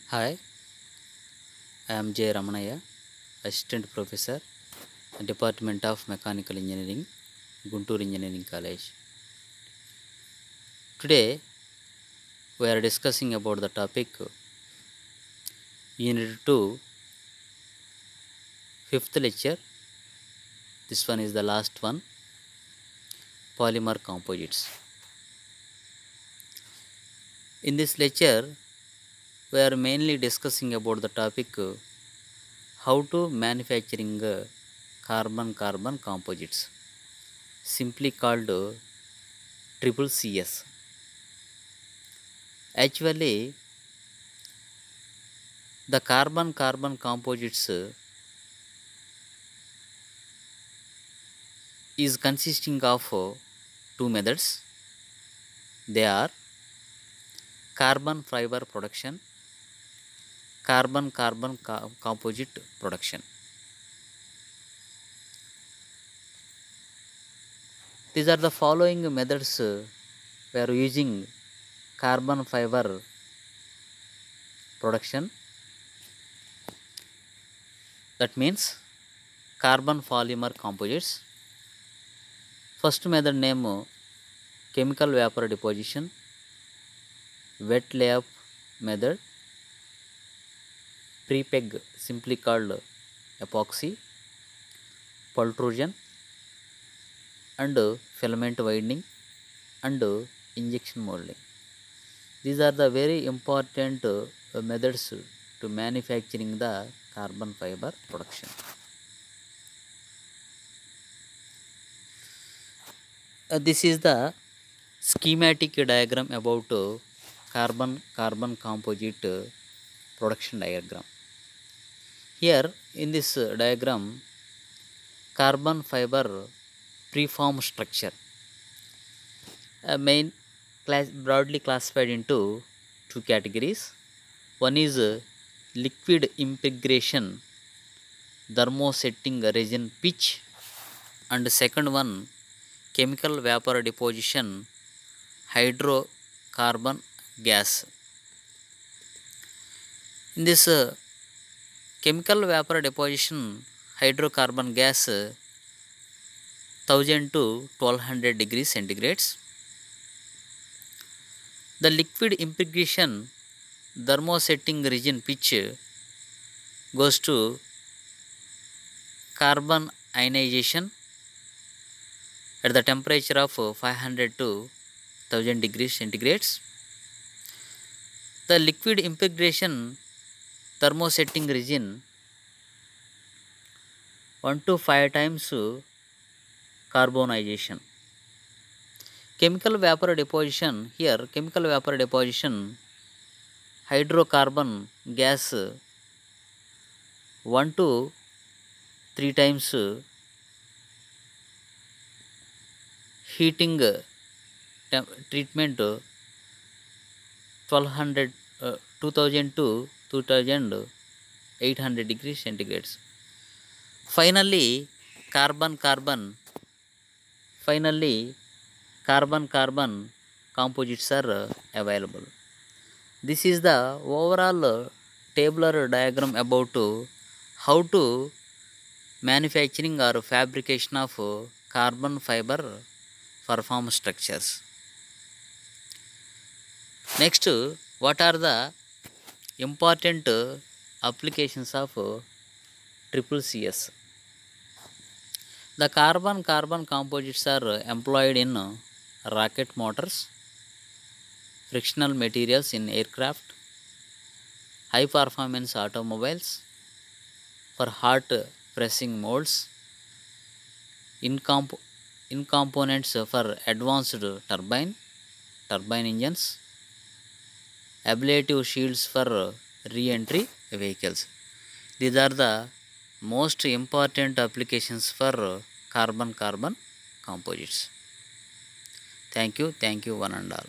Hi, I am J. Ramanaya, Assistant Professor, Department of Mechanical Engineering, Guntur Engineering College. Today, we are discussing about the topic Unit 2, 5th lecture. This one is the last one, Polymer Composites. In this lecture, we are mainly discussing about the topic how to manufacturing carbon-carbon composites, simply called triple CS. Actually, the carbon-carbon composites is consisting of two methods. They are carbon fiber production, carbon-carbon composite production. These are the following methods we are using carbon fiber production. That means carbon polymer composites. First method name chemical vapor deposition, wet layup method, pre-peg simply called epoxy, pultrusion, and filament widening and injection molding. These are the very important methods to manufacturing the carbon fiber production. This is the schematic diagram about carbon composite production diagram. Here in this diagram, carbon fiber preform structure main class broadly classified into two categories. One is liquid impregation thermosetting resin pitch, and second one chemical vapor deposition hydrocarbon gas. In this chemical vapor deposition hydrocarbon gas 1000 to 1200 degrees centigrades. The liquid impregation thermosetting resin pitch goes to carbon ionization at the temperature of 500 to 1000 degrees centigrades. The liquid impregation thermosetting resin 1 to 5 times carbonization. Chemical vapor deposition, here chemical vapor deposition hydrocarbon gas 1 to 3 times heating treatment 1200 2000 to 2800 degrees centigrades. Finally carbon composites are available. This is the overall tabular diagram about how to manufacturing or fabrication of carbon fiber perform structures. Next, what are the important applications of triple CS? The carbon composites are employed in rocket motors, frictional materials in aircraft, high performance automobiles, for hot pressing molds, in components for advanced turbine engines, ablative shields for re-entry vehicles. These are the most important applications for carbon composites. Thank you one and all.